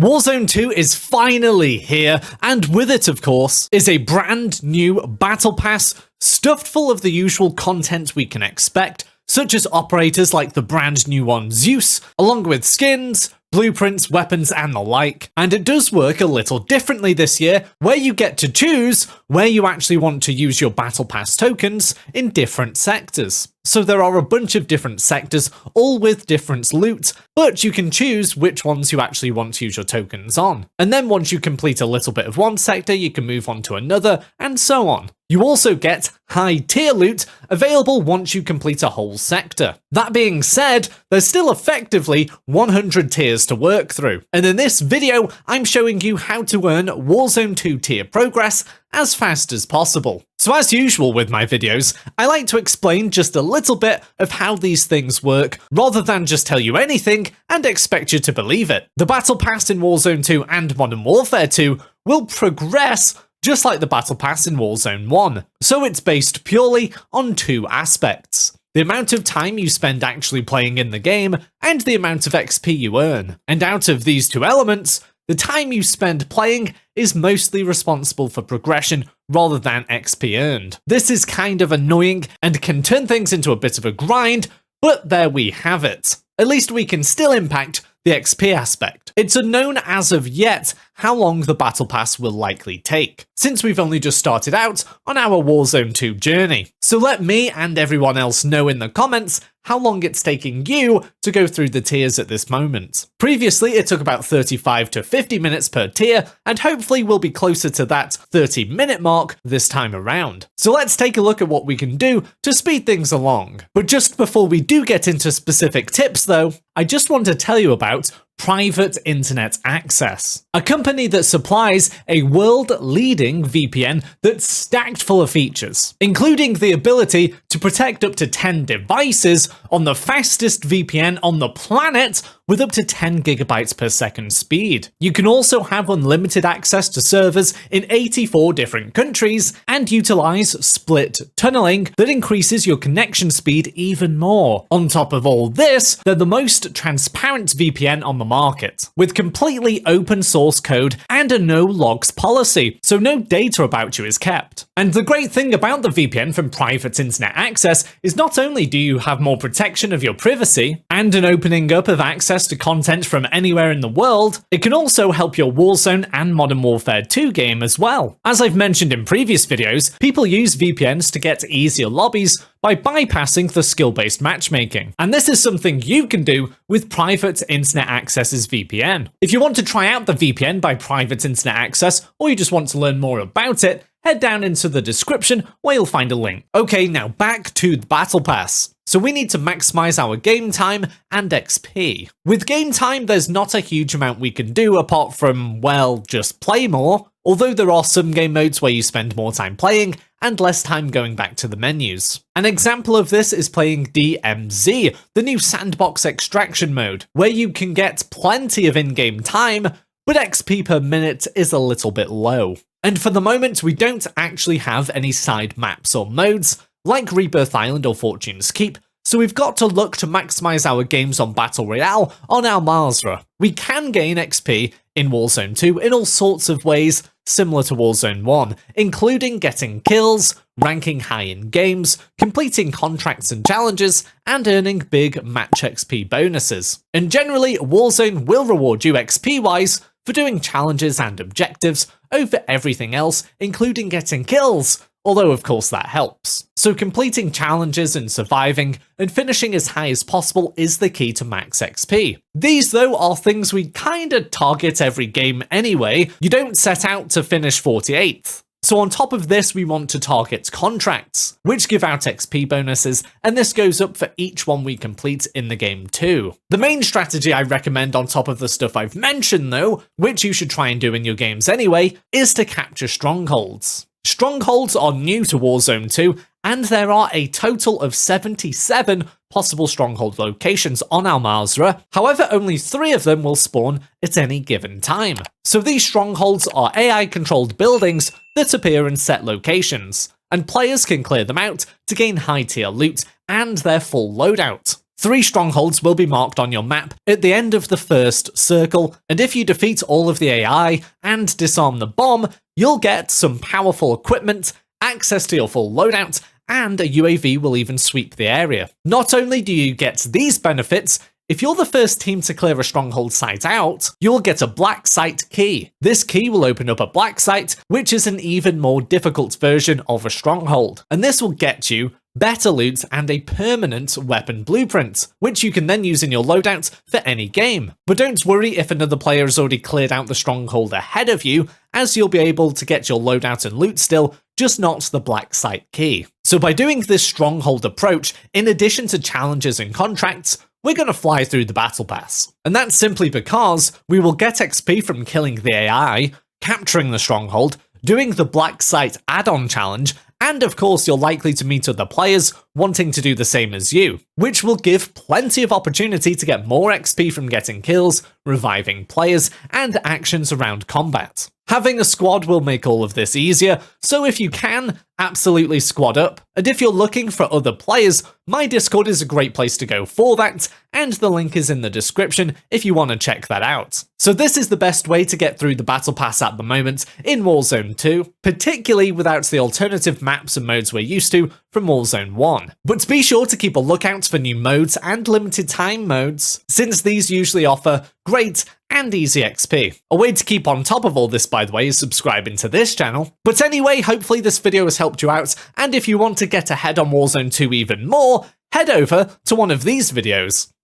Warzone 2 is finally here, and with it, of course, is a brand new battle pass stuffed full of the usual content we can expect, such as operators like the brand new one Zeus, along with skins, blueprints, weapons, and the like. And it does work a little differently this year, where you get to choose where you actually want to use your battle pass tokens in different sectors. So there are a bunch of different sectors, all with different loot, but you can choose which ones you actually want to use your tokens on. And then once you complete a little bit of one sector, you can move on to another, and so on. You also get high tier loot available once you complete a whole sector. That being said, there's still effectively 100 tiers to work through. And in this video, I'm showing you how to earn Warzone 2 tier progress as fast as possible. So as usual with my videos, I like to explain just a little bit of how these things work, rather than just tell you anything and expect you to believe it. The Battle Pass in Warzone 2 and Modern Warfare 2 will progress just like the Battle Pass in Warzone 1, so it's based purely on two aspects: the amount of time you spend actually playing in the game, and the amount of XP you earn. And out of these two elements, the time you spend playing is mostly responsible for progression rather than XP earned. This is kind of annoying and can turn things into a bit of a grind, but there we have it. At least we can still impact the XP aspect. It's unknown as of yet how long the Battle Pass will likely take, since we've only just started out on our Warzone 2 journey. So let me and everyone else know in the comments how long it's taking you to go through the tiers at this moment. Previously, it took about 35 to 50 minutes per tier, and hopefully we'll be closer to that 30-minute mark this time around. So let's take a look at what we can do to speed things along. But just before we do get into specific tips though, I just want to tell you about Private Internet Access, a company that supplies a world-leading VPN that's stacked full of features, including the ability to protect up to 10 devices on the fastest VPN on the planet with up to 10 gigabytes per second speed. You can also have unlimited access to servers in 84 different countries and utilize split tunneling that increases your connection speed even more. On top of all this, they're the most transparent VPN on the market, with completely open source code and a no logs policy, so no data about you is kept. And the great thing about the VPN from Private Internet Access is not only do you have more protection of your privacy and an opening up of access to content from anywhere in the world, it can also help your Warzone and Modern Warfare 2 game as well. As I've mentioned in previous videos, people use VPNs to get easier lobbies by bypassing the skill-based matchmaking. And this is something you can do with Private Internet Access's VPN. If you want to try out the VPN by Private Internet Access, or you just want to learn more about it, head down into the description where you'll find a link. Okay, now back to the Battle Pass. So we need to maximize our game time and XP. With game time, there's not a huge amount we can do apart from, well, just play more. Although there are some game modes where you spend more time playing and less time going back to the menus. An example of this is playing DMZ, the new sandbox extraction mode, where you can get plenty of in-game time, but XP per minute is a little bit low. And for the moment, we don't actually have any side maps or modes, like Rebirth Island or Fortune's Keep, so we've got to look to maximize our games on Battle Royale on our Marsra. We can gain XP in Warzone 2 in all sorts of ways, similar to Warzone 1, including getting kills, ranking high in games, completing contracts and challenges, and earning big match XP bonuses. And generally, Warzone will reward you XP-wise for doing challenges and objectives over everything else, including getting kills, although of course that helps. So completing challenges and surviving and finishing as high as possible is the key to max XP. These though are things we kinda target every game anyway. You don't set out to finish 48th. So on top of this, we want to target contracts, which give out XP bonuses, and this goes up for each one we complete in the game too. The main strategy I recommend on top of the stuff I've mentioned though, which you should try and do in your games anyway, is to capture strongholds. Strongholds are new to Warzone 2, and there are a total of 77 possible stronghold locations on Al Mazrah. However, only 3 of them will spawn at any given time. So these strongholds are AI-controlled buildings that appear in set locations, and players can clear them out to gain high-tier loot and their full loadout. 3 strongholds will be marked on your map at the end of the first circle, and if you defeat all of the AI and disarm the bomb, you'll get some powerful equipment, access to your full loadout, and a UAV will even sweep the area. Not only do you get these benefits, if you're the first team to clear a stronghold site out, you'll get a black site key. This key will open up a black site, which is an even more difficult version of a stronghold, and this will get you better loot and a permanent weapon blueprint, which you can then use in your loadout for any game. But don't worry if another player has already cleared out the stronghold ahead of you, as you'll be able to get your loadout and loot still, just not the black site key. So by doing this stronghold approach, in addition to challenges and contracts, we're going to fly through the battle pass. And that's simply because we will get XP from killing the AI, capturing the stronghold, doing the black site add-on challenge, and of course you're likely to meet other players wanting to do the same as you, which will give plenty of opportunity to get more XP from getting kills, reviving players, and actions around combat. Having a squad will make all of this easier, so if you can, absolutely squad up. And if you're looking for other players, my Discord is a great place to go for that, and the link is in the description if you want to check that out. So this is the best way to get through the Battle Pass at the moment in Warzone 2, particularly without the alternative maps and modes we're used to from Warzone 1. But be sure to keep a lookout for new modes and limited time modes, since these usually offer great and easy XP. A way to keep on top of all this, by the way, is subscribing to this channel. But anyway, hopefully this video has helped you out, and if you want to get ahead on Warzone 2 even more, head over to one of these videos.